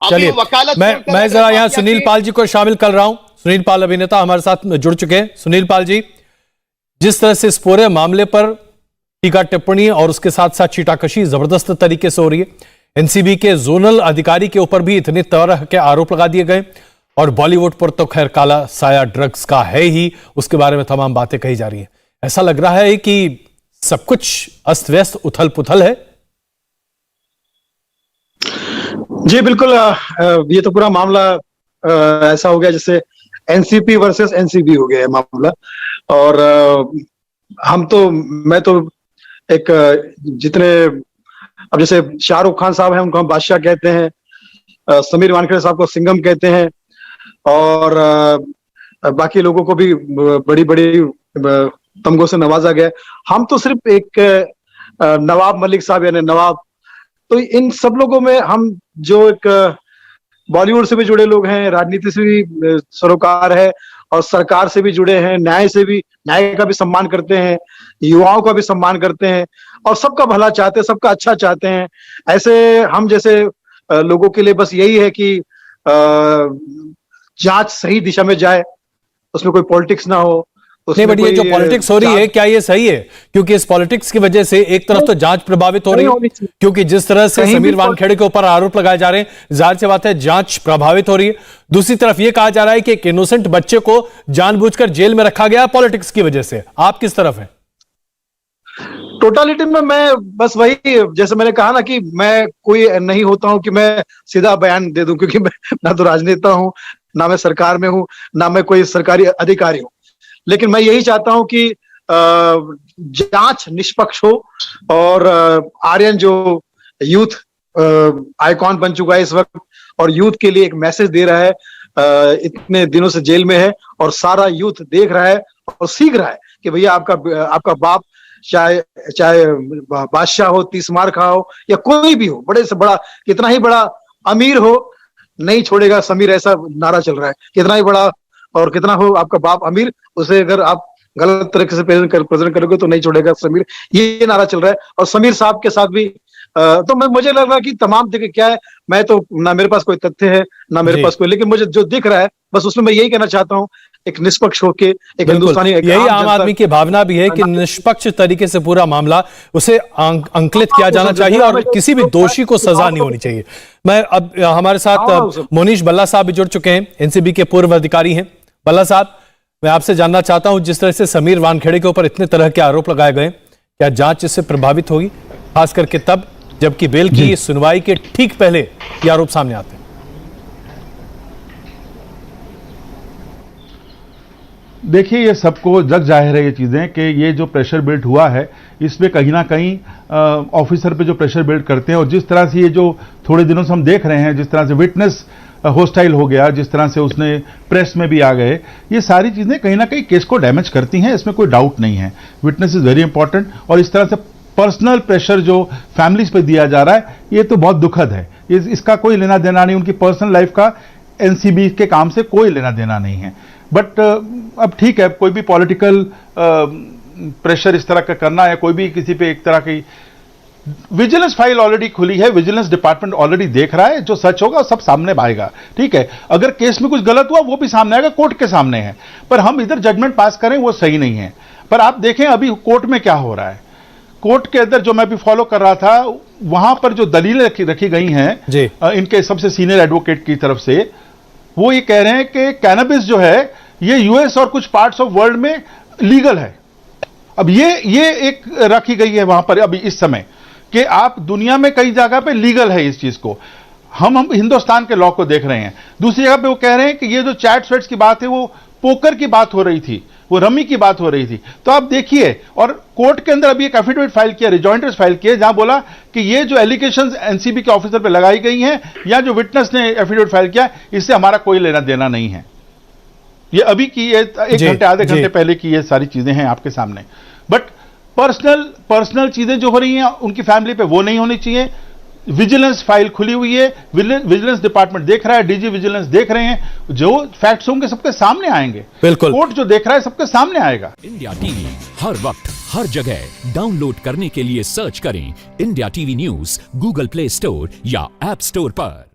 चलिए, मैं जरा यहाँ सुनील पाल जी को शामिल कर रहा हूं। सुनील पाल अभिनेता हमारे साथ जुड़ चुके हैं। सुनील पाल जी, जिस तरह से इस पूरे मामले पर टीका टिप्पणी और उसके साथ साथ छीटाकशी जबरदस्त तरीके से हो रही है, एनसीबी के जोनल अधिकारी के ऊपर भी इतने तरह के आरोप लगा दिए गए, और बॉलीवुड पर तो खैर काला साया ड्रग्स का है ही, उसके बारे में तमाम बातें कही जा रही हैं। ऐसा लग रहा है कि सब कुछ अस्त व्यस्त उथल पुथल है। जी बिल्कुल, ये तो पूरा मामला ऐसा हो गया जैसे एनसीपी वर्सेस एनसीबी हो गया है मामला। और मैं तो एक जितने, अब जैसे शाहरुख खान साहब हैं उनको हम बादशाह कहते हैं, समीर वानखेड़े साहब को सिंघम कहते हैं, और बाकी लोगों को भी बड़ी बड़ी तमगों से नवाजा गया। हम तो सिर्फ एक नवाब मलिक साहब यानी नवाब, तो इन सब लोगों में हम जो एक बॉलीवुड से भी जुड़े लोग हैं, राजनीति से भी सरोकार है, और सरकार से भी जुड़े हैं, न्याय का भी सम्मान करते हैं, युवाओं का भी सम्मान करते हैं, और सबका भला चाहते हैं, सबका अच्छा चाहते हैं। ऐसे हम जैसे लोगों के लिए बस यही है कि जांच सही दिशा में जाए, उसमें कोई पॉलिटिक्स ना हो। नहीं, बट ये जो पॉलिटिक्स हो रही है, क्या ये सही है? क्योंकि इस पॉलिटिक्स की वजह से एक तरफ तो जांच प्रभावित हो रही है, क्योंकि जिस तरह से समीर वानखेड़े के ऊपर आरोप लगाए जा रहे हैं, जाहिर सी बात है जांच प्रभावित हो रही है। दूसरी तरफ ये कहा जा रहा है कि एक इनोसेंट बच्चे को जानबूझकर जेल में रखा गया पॉलिटिक्स की वजह से। आप किस तरफ हैं? टोटालिटी में मैं बस वही, जैसे मैंने कहा ना कि मैं कोई नहीं होता हूं कि मैं सीधा बयान दे दूं, क्योंकि मैं ना तो राजनेता हूं, ना मैं सरकार में हूं, ना मैं कोई सरकारी अधिकारी हूं। लेकिन मैं यही चाहता हूं कि जांच निष्पक्ष हो, और आर्यन जो यूथ आइकॉन बन चुका है इस वक्त, और यूथ के लिए एक मैसेज दे रहा है, इतने दिनों से जेल में है और सारा यूथ देख रहा है और सीख रहा है कि भैया आपका बाप चाहे बादशाह हो, 30 मार खा हो, या कोई भी हो, बड़े से बड़ा, कितना ही बड़ा अमीर हो, नहीं छोड़ेगा समीर, ऐसा नारा चल रहा है। कितना ही बड़ा और कितना हो आपका बाप अमीर, उसे अगर आप गलत तरीके से प्रेजेंट करोगे तो नहीं छोड़ेगा समीर, ये नारा चल रहा है। और समीर साहब के साथ भी तो मुझे लग रहा है कि तमाम जगह क्या है, मैं तो ना मेरे पास कोई तथ्य है ना मेरे पास कोई, लेकिन मुझे जो दिख रहा है बस उसमें मैं यही कहना चाहता हूं, एक निष्पक्ष होके, एक हिंदुस्तानी, यही आम आदमी की भावना भी है कि निष्पक्ष तरीके से पूरा मामला उसे अंकुलित किया जाना चाहिए और किसी भी दोषी को सजा नहीं होनी चाहिए। मैं अब हमारे साथ मोनीश बल्ला साहब भी जुड़ चुके हैं, एनसीबी के पूर्व अधिकारी हैं। बल्ला साहब, मैं आपसे जानना चाहता हूं, जिस तरह से समीर वानखेड़े के ऊपर इतने तरह के आरोप लगाए गए, क्या जांच इससे प्रभावित होगी, खास करके तब जबकि बेल की सुनवाई के ठीक पहले ये आरोप सामने आते हैं? देखिए, ये सबको जग जाहिर है ये चीज़ें कि ये जो प्रेशर बिल्ड हुआ है, इसमें कहीं ना कहीं ऑफिसर पे जो प्रेशर बिल्ड करते हैं, और जिस तरह से ये जो थोड़े दिनों से हम देख रहे हैं, जिस तरह से विटनेस होस्टाइल हो गया, जिस तरह से उसने प्रेस में भी आ गए, ये सारी चीज़ें कहीं ना कहीं केस को डैमेज करती हैं, इसमें कोई डाउट नहीं है। विटनेस इज़ वेरी इंपॉर्टेंट, और इस तरह से पर्सनल प्रेशर जो फैमिलीज पे दिया जा रहा है, ये तो बहुत दुखद है। इसका कोई लेना देना नहीं, उनकी पर्सनल लाइफ का एनसीबी के काम से कोई लेना देना नहीं है। बट अब ठीक है, कोई भी पॉलिटिकल प्रेशर इस तरह का करना है, कोई भी किसी पे एक तरह की विजिलेंस फाइल ऑलरेडी खुली है, विजिलेंस डिपार्टमेंट ऑलरेडी देख रहा है, जो सच होगा सब सामने आएगा। ठीक है, अगर केस में कुछ गलत हुआ वो भी सामने आएगा, कोर्ट के सामने है, पर हम इधर जजमेंट पास करें वो सही नहीं है। पर आप देखें अभी कोर्ट में क्या हो रहा है, कोर्ट के अंदर जो मैं भी फॉलो कर रहा था, वहां पर जो दलीलें रखी गई हैं इनके सबसे सीनियर एडवोकेट की तरफ से, वो ये कह रहे हैं कि कैनबिस जो है ये यूएस और कुछ पार्ट्स ऑफ वर्ल्ड में लीगल है। अब ये एक रखी गई है वहां पर अभी इस समय कि आप दुनिया में कई जगह पे लीगल है इस चीज को, हम हिंदुस्तान के लॉ को देख रहे हैं। दूसरी जगह पे वो कह रहे हैं कि ये जो चैट्स वेट्स की बात है वो पोकर की बात हो रही थी, वो रमी की बात हो रही थी। तो आप देखिए, और कोर्ट के अंदर अभी एक एफिडेविट फाइल किया, रिजॉइंडर्स फाइल किए, जहां बोला कि ये जो एलिगेशंस एनसीबी के ऑफिसर पे लगाई गई हैं, या जो विटनेस ने एफिडेविट फाइल किया, इससे हमारा कोई लेना देना नहीं है। ये अभी की, ये एक घंटे आधे घंटे पहले की ये सारी चीजें हैं आपके सामने। बट पर्सनल चीजें जो हो रही हैं उनकी फैमिली पे, वो नहीं होनी चाहिए। विजिलेंस फाइल खुली हुई है, विजिलेंस डिपार्टमेंट देख रहा है, डीजी विजिलेंस देख रहे हैं, जो फैक्ट्स होंगे सबके सामने आएंगे। बिल्कुल, कोर्ट जो देख रहा है सबके सामने आएगा। इंडिया टीवी हर वक्त हर जगह डाउनलोड करने के लिए सर्च करें India TV news Google play store या ऐप स्टोर पर।